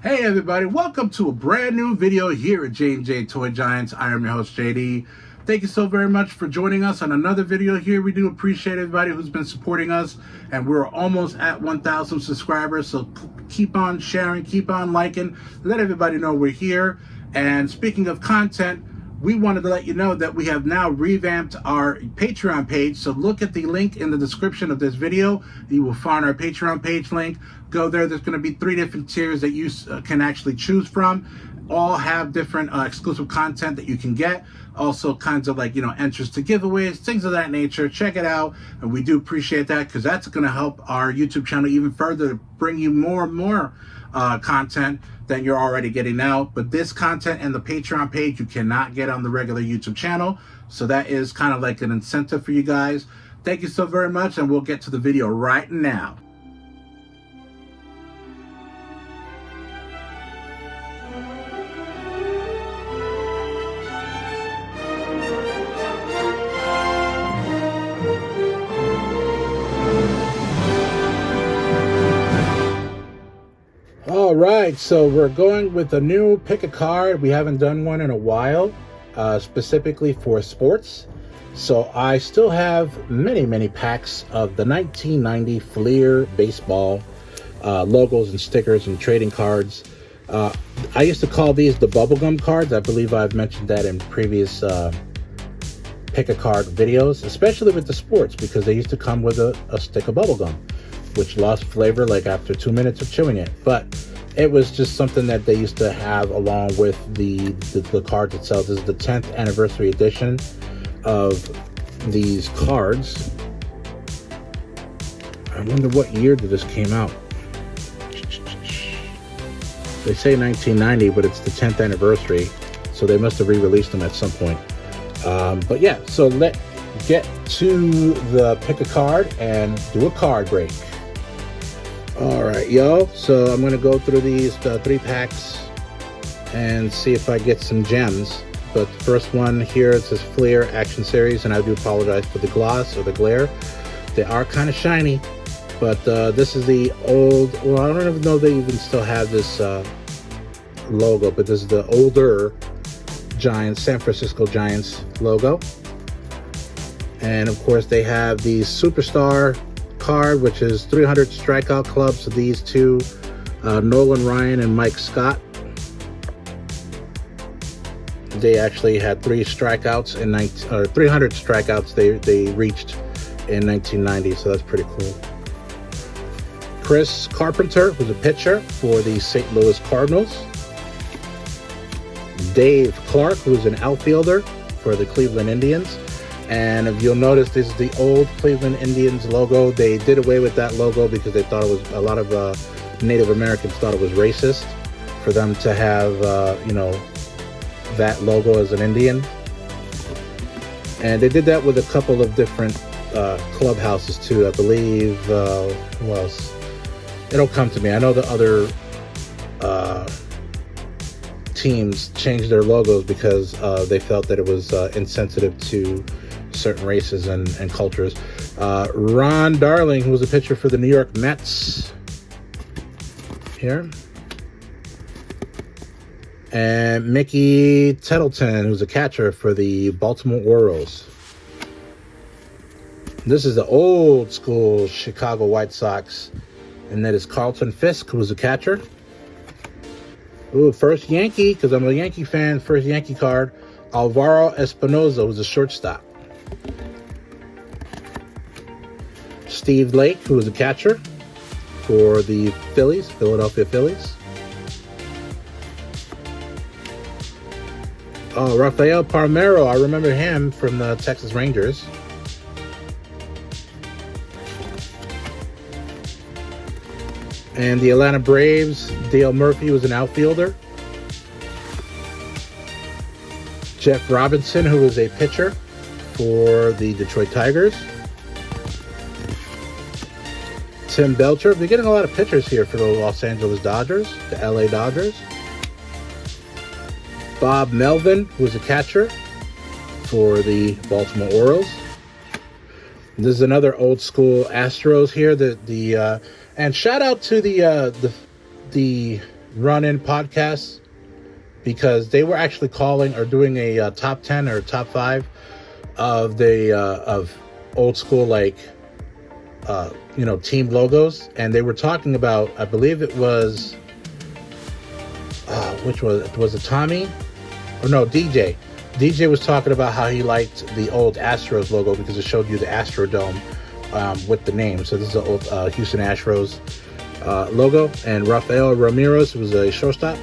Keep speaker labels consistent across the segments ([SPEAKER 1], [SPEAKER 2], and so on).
[SPEAKER 1] Hey everybody, welcome to a brand new video here at J&J Toy Giants. I am your host JD. Thank you so very much for joining us on another video here. We do appreciate everybody who's been supporting us, and we're almost at 1,000 subscribers, so keep on sharing, keep on liking, let everybody know we're here. And speaking of content, we wanted to let you know that we have now revamped our Patreon page. So look at the link in the description of this video. You will find our Patreon page link. Go there. There's going to be 3 different tiers that you can actually choose from. All have different exclusive content that you can get. Also kinds of like, entries to giveaways, things of that nature. Check it out. And we do appreciate that because that's going to help our YouTube channel even further, bring you more and more content than you're already getting now. But this content and the Patreon page you cannot get on the regular YouTube channel, so that is kind of like an incentive for you guys. Thank you so very much, and we'll get to the video right now. All right, so we're going with a new pick a card. We haven't done one in a while, specifically for sports. So I still have many packs of the 1990 Fleer baseball logos and stickers and trading cards. I used to call these the bubblegum cards. I believe I've mentioned that in previous pick a card videos, especially with the sports, because they used to come with a stick of bubblegum, which lost flavor like after 2 minutes of chewing it. But it was just something that they used to have along with the cards itself. This is the 10th anniversary edition of these cards. I wonder what year did this came out. They say 1990, but it's the 10th anniversary, so they must have re-released them at some point. But yeah, so let's get to the pick a card and do a card break. All right, y'all. So I'm going to go through these 3 packs and see if I get some gems. But the first one here, it says Fleer Action Series, and I do apologize for the gloss or the glare. They are kind of shiny, but this is the old, well, I don't even know they even still have this logo, but this is the older Giants, San Francisco Giants logo. And of course, they have the Superstar card, which is 300 strikeout club. So these two, Nolan Ryan and Mike Scott, they actually had 300 strikeouts they reached in 1990. So that's pretty cool. Chris Carpenter, who's a pitcher for the St. Louis Cardinals. Dave Clark, who's an outfielder for the Cleveland Indians. And if you'll notice, this is the old Cleveland Indians logo. They did away with that logo because they thought it was, a lot of Native Americans thought it was racist for them to have, that logo as an Indian. And they did that with a couple of different clubhouses too, I believe. Who else? It'll come to me. I know the other teams changed their logos because they felt that it was insensitive to certain races and cultures. Ron Darling, who was a pitcher for the New York Mets here. And Mickey Tettleton, who's a catcher for the Baltimore Orioles. This is the old school Chicago White Sox. And that is Carlton Fisk, who was a catcher. Ooh, first Yankee, because I'm a Yankee fan, first Yankee card. Alvaro Espinoza was a shortstop. Steve Lake, who was a catcher for the Philadelphia Phillies. Oh, Rafael Palmeiro, I remember him from the Texas Rangers. And the Atlanta Braves, Dale Murphy was an outfielder. Jeff Robinson, who was a pitcher for the Detroit Tigers. Tim Belcher. They're getting a lot of pitchers here for the Los Angeles Dodgers, the LA Dodgers. Bob Melvin, who was a catcher for the Baltimore Orioles. This is another old school Astros here. And shout out to the run-in podcast because they were actually calling or doing a top 10 or top 5 of the of old school team logos, and they were talking about, I believe it was which was it Tommy? Or no, DJ. DJ was talking about how he liked the old Astros logo because it showed you the Astrodome with the name. So this is the old Houston Astros logo. And Rafael Ramirez was a shortstop.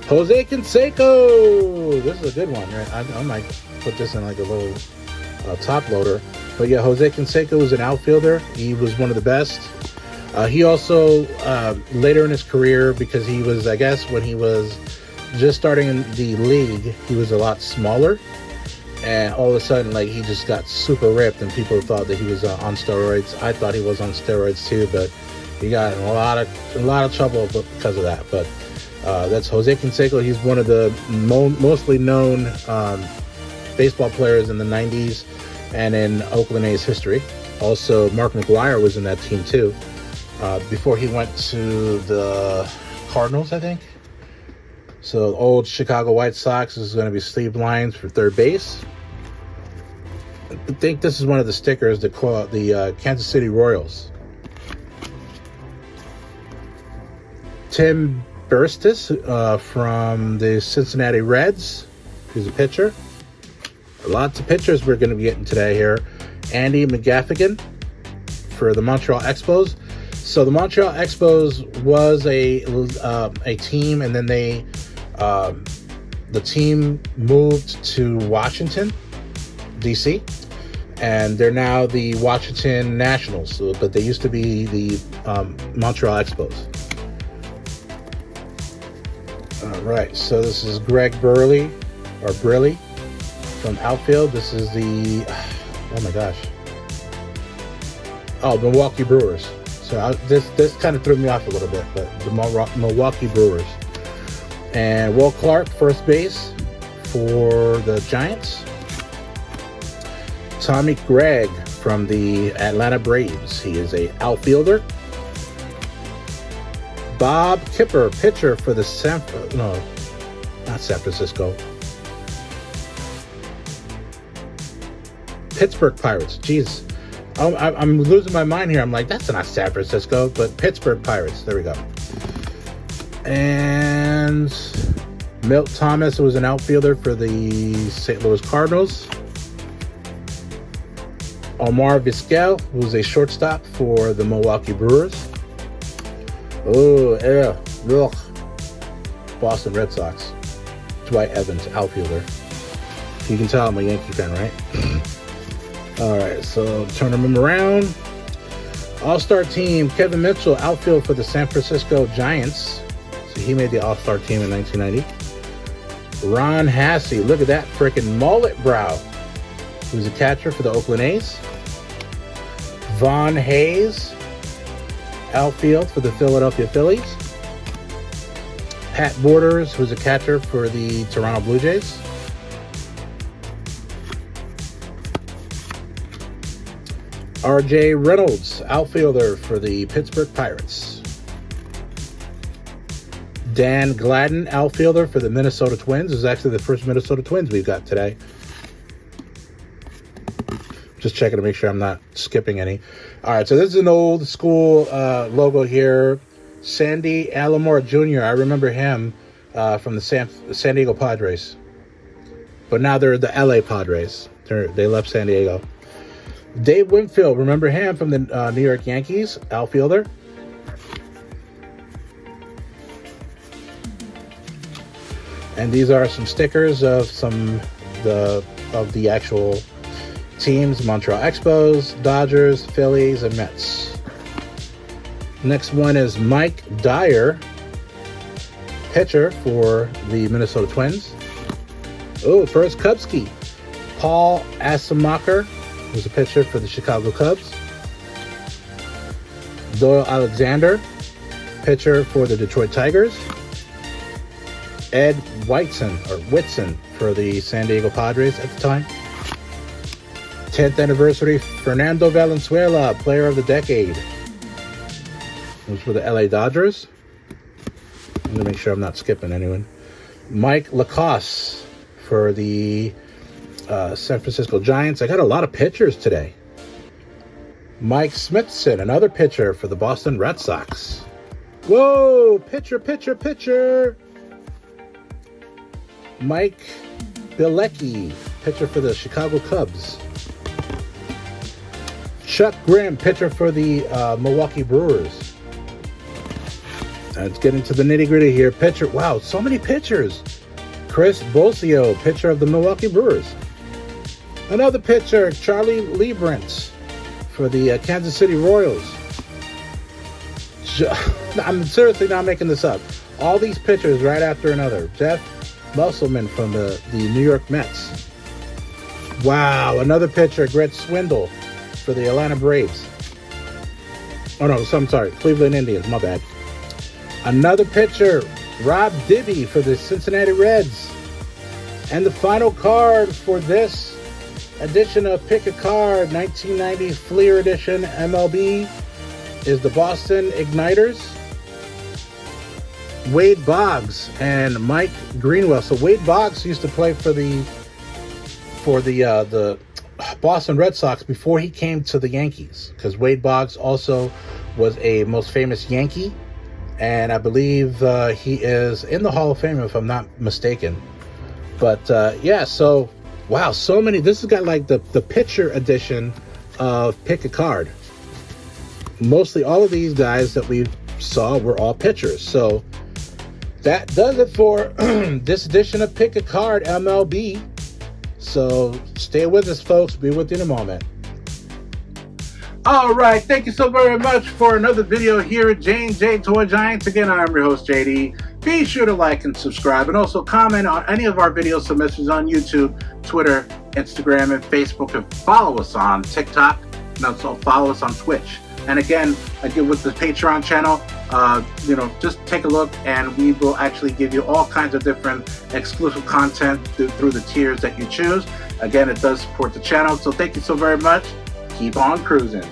[SPEAKER 1] Jose Canseco. This is a good one, right? I might put this in like a little top loader. But yeah, Jose Canseco was an outfielder. He was one of the best. He also, later in his career, because he was, I guess, when he was just starting in the league, he was a lot smaller. And all of a sudden, like, he just got super ripped, and people thought that he was on steroids. I thought he was on steroids too, but he got in a lot of trouble because of that. But that's Jose Canseco. He's one of the mostly known baseball players in the 90s and in Oakland A's history. Also, Mark McGwire was in that team too. Before he went to the Cardinals, I think. So old Chicago White Sox is going to be Steve Lyons for third base. I think this is one of the stickers that call out the Kansas City Royals. Tim Burstis from the Cincinnati Reds. He's a pitcher. Lots of pitchers we're going to be getting today here. Andy McGaffigan for the Montreal Expos. So the Montreal Expos was a team, and then the team moved to Washington, D.C., and they're now the Washington Nationals, but they used to be the Montreal Expos. All right, so this is Greg Briley from outfield. This is the, oh my gosh, Milwaukee Brewers. So this kind of threw me off a little bit, but the Milwaukee Brewers. And Will Clark, first base for the Giants. Tommy Gregg from the Atlanta Braves. He is a outfielder. Bob Kipper, pitcher for the Pittsburgh Pirates. Jeez. I'm losing my mind here. I'm like, that's not San Francisco, but Pittsburgh Pirates. There we go. And Milt Thomas was an outfielder for the St. Louis Cardinals. Omar Vizquel, who was a shortstop for the Milwaukee Brewers. Oh, yeah. Ugh. Boston Red Sox. Dwight Evans, outfielder. You can tell I'm a Yankee fan, right? All right, so turning them around. All-Star team, Kevin Mitchell, outfield for the San Francisco Giants. So he made the All-Star team in 1990. Ron Hassey, look at that freaking mullet brow. He was a catcher for the Oakland A's. Vaughn Hayes, outfield for the Philadelphia Phillies. Pat Borders, who's a catcher for the Toronto Blue Jays. R.J. Reynolds, outfielder for the Pittsburgh Pirates. Dan Gladden, outfielder for the Minnesota Twins. This is actually the first Minnesota Twins we've got today. Just checking to make sure I'm not skipping any. All right, so this is an old school logo here. Sandy Alomar Jr., I remember him from the San Diego Padres. But now they're the LA Padres. They left San Diego. Dave Winfield, remember him from the New York Yankees, outfielder. And these are some stickers of the actual teams: Montreal Expos, Dodgers, Phillies, and Mets. Next one is Mike Dyer, pitcher for the Minnesota Twins. Oh, first Cubski. Paul Asemacher, who's a pitcher for the Chicago Cubs. Doyle Alexander, pitcher for the Detroit Tigers. Ed Whitson for the San Diego Padres at the time. 10th anniversary, Fernando Valenzuela, player of the decade. It was for the LA Dodgers. I'm gonna make sure I'm not skipping anyone. Mike Lacoste for the San Francisco Giants. I got a lot of pitchers today. Mike Smithson, another pitcher for the Boston Red Sox. Whoa, pitcher. Mike Bilecki, pitcher for the Chicago Cubs. Chuck Grimm, pitcher for the Milwaukee Brewers. Let's get into the nitty-gritty here. Pitcher, wow, so many pitchers. Chris Bosio, pitcher of the Milwaukee Brewers. Another pitcher, Charlie Liebrance for the Kansas City Royals. I'm seriously not making this up. All these pitchers right after another. Jeff Musselman from the New York Mets. Wow, another pitcher, Greg Swindle for the Atlanta Braves. Oh no, I'm sorry, Cleveland Indians, my bad. Another pitcher, Rob Dibby for the Cincinnati Reds. And the final card for this edition of Pick a Card, 1990 Fleer Edition MLB, is the Boston Igniters, Wade Boggs and Mike Greenwell. So Wade Boggs used to play for the Boston Red Sox before he came to the Yankees, because Wade Boggs also was a most famous Yankee, and I believe he is in the Hall of Fame if I'm not mistaken. But yeah, so wow, so many. This has got like the pitcher edition of Pick a Card. Mostly all of these guys that we saw were all pitchers. So that does it for this edition of Pick a Card MLB. So stay with us, folks. Be with you in a moment. All right, thank you so very much for another video here at J&J Toy Giants. Again, I'm your host, JD. Be sure to like and subscribe, and also comment on any of our video submissions on YouTube, Twitter, Instagram, and Facebook, and follow us on TikTok, and also follow us on Twitch. And again, with the Patreon channel, just take a look, and we will actually give you all kinds of different exclusive content through the tiers that you choose. Again, it does support the channel, so thank you so very much. Keep on cruising.